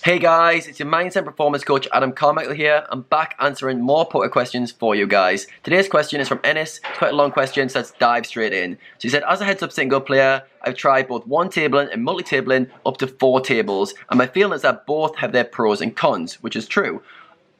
Hey guys, it's your Mindset Performance Coach Adam Carmichael here. I'm back answering more poker questions for you guys. Today's question is from Ennis. It's quite a long question, so let's dive straight in. So he said, as a heads-up single player, I've tried both one tabling and multi-tabling up to 4 tables, and my feeling is that both have their pros and cons, which is true.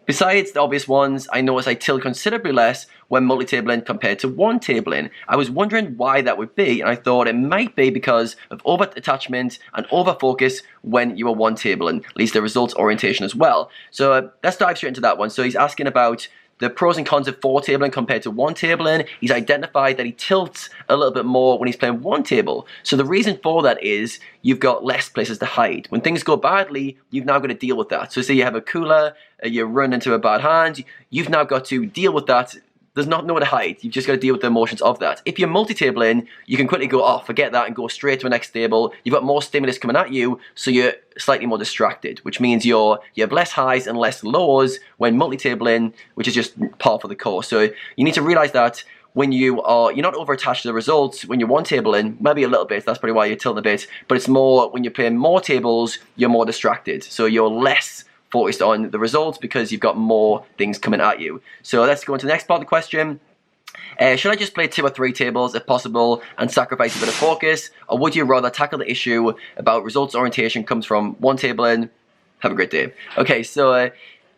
Besides the obvious ones, I notice I tilt considerably less when multi-tabling compared to one tabling. I was wondering why that would be, and I thought it might be because of over-attachment and over-focus when you are one tabling, at least the results orientation as well. So let's dive straight into that one. So he's asking about the pros and cons of 4 tabling compared to 1 tabling. He's identified that he tilts a little bit more when he's playing 1 table. So the reason for that is you've got less places to hide. When things go badly, you've now got to deal with that. So say you have a cooler, you run into a bad hand, you've now got to deal with that. There's nowhere to hide. You've just got to deal with the emotions of that. If you're multi-tabling, you can quickly go, oh, forget that, and go straight to the next table. You've got more stimulus coming at you, so you're slightly more distracted, which means you have less highs and less lows when multi-tabling, which is just par for the course. So you need to realize that when you're not over-attached to the results. When you're one tabling, maybe a little bit, that's probably why you're tilting a bit, but it's more when you're playing more tables, you're more distracted. So you're less focused on the results because you've got more things coming at you. So let's go into the next part of the question. Should I just play 2 or 3 tables if possible and sacrifice a bit of focus, or would you rather tackle the issue about results orientation comes from one tabling? Have a great day. Okay, so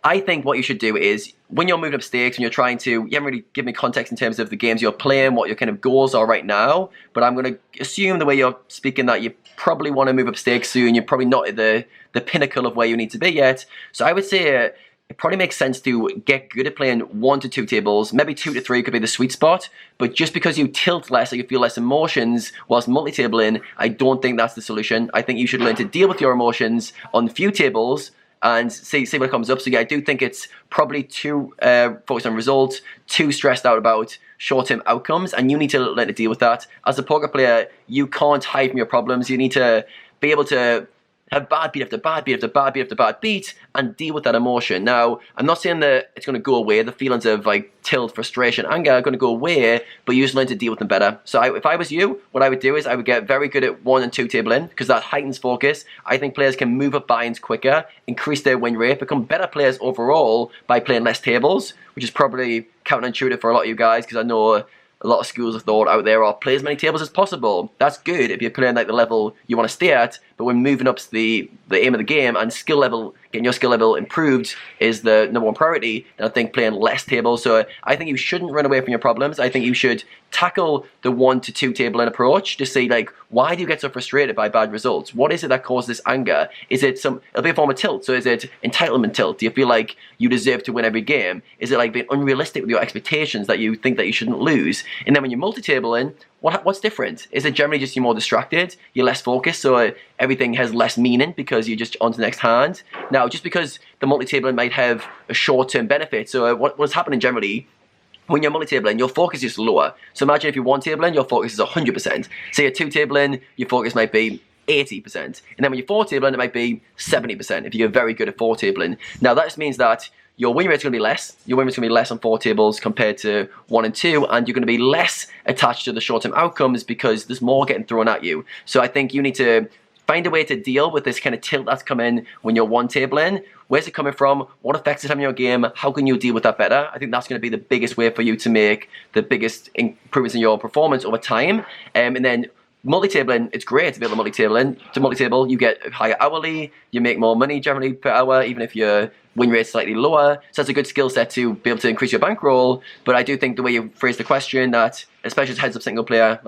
I think what you should do is when you're moving up stakes and you're trying to, you haven't really given me context in terms of the games you're playing, what your kind of goals are right now, but I'm going to assume the way you're speaking that you probably want to move up stakes soon. You're probably not at the pinnacle of where you need to be yet. So I would say it probably makes sense to get good at playing 1 to 2 tables. Maybe 2 to 3 could be the sweet spot, but just because you tilt less or you feel less emotions whilst multi-tabling, I don't think that's the solution. I think you should learn to deal with your emotions on few tables and see what comes up. So yeah, I do think it's probably too focused on results, too stressed out about short-term outcomes, and you need to learn to deal with that. As a poker player, you can't hide from your problems. You need to be able to have bad beat after bad beat after bad beat after bad beat and deal with that emotion. Now, I'm not saying that it's going to go away. The feelings of like tilt, frustration, anger are going to go away, but you just learn to deal with them better. So if I was you, what I would do is I would get very good at 1 and 2 tabling because that heightens focus. I think players can move up buy-ins quicker, increase their win rate, become better players overall by playing less tables, which is probably counterintuitive for a lot of you guys because I know a lot of schools of thought out there are play as many tables as possible. That's good if you're playing like the level you want to stay at, but when moving up the aim of the game and skill level, getting your skill level improved is the #1 priority, then I think playing less tables. So I think you shouldn't run away from your problems. I think you should tackle the 1 to 2 tabling approach to see like, why do you get so frustrated by bad results? What is it that causes this anger? Is it it'll be a form of tilt. So is it entitlement tilt? Do you feel like you deserve to win every game? Is it like being unrealistic with your expectations that you think that you shouldn't lose? And then when you're multi-tabling, what's different? Is it generally just you're more distracted, you're less focused, so everything has less meaning because you're just on to the next hand? Now, just because the multi-tabling might have a short-term benefit, so what's happening generally, when you're multi-tabling, your focus is lower. So imagine if you're one tabling, your focus is 100%. Say you're 2 tabling, your focus might be 80%. And then when you're 4 tabling, it might be 70% if you're very good at 4 tabling. Now that just means that your win rate's going to be less. Your win rate's going to be less on 4 tables compared to 1 and 2, and you're going to be less attached to the short-term outcomes because there's more getting thrown at you. So I think you need to find a way to deal with this kind of tilt that's coming when you're one tabling. Where's it coming from? What effects it have on your game? How can you deal with that better? I think that's going to be the biggest way for you to make the biggest improvements in your performance over time. And then multi-tabling, it's great to be able to multi-table, you get higher hourly, you make more money generally per hour, even if your win rate's slightly lower. So that's a good skill set to be able to increase your bankroll. But I do think the way you phrase the question, that especially as heads-up single player,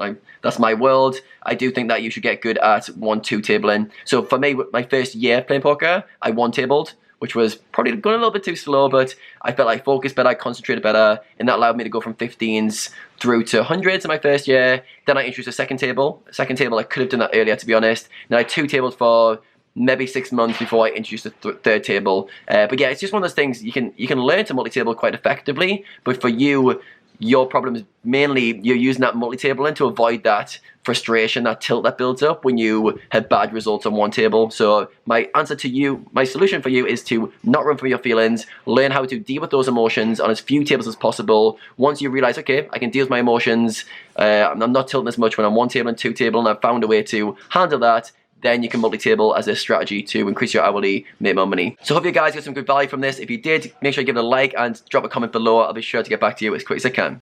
that's my world, I do think that you should get good at 1-2 tabling. So for me, my first year playing poker, I 1-tabled, which was probably going a little bit too slow, but I felt I focused better, I concentrated better, and that allowed me to go from 15s through to 100s in my first year. Then I introduced a second table. I could have done that earlier, to be honest. Then I 2 tables for maybe 6 months before I introduced the third table. But yeah, it's just one of those things you can learn to multi-table quite effectively, but for you, your problem is mainly you're using that multi-tabling to avoid that frustration, that tilt that builds up when you have bad results on one table. So my answer to you, my solution for you is to not run from your feelings, learn how to deal with those emotions on as few tables as possible. Once you realize, okay, I can deal with my emotions, I'm not tilting as much when I'm one table and 2 table, and I've found a way to handle that, then you can multi-table as a strategy to increase your hourly, make more money. So hope you guys got some good value from this. If you did, make sure you give it a like and drop a comment below. I'll be sure to get back to you as quick as I can.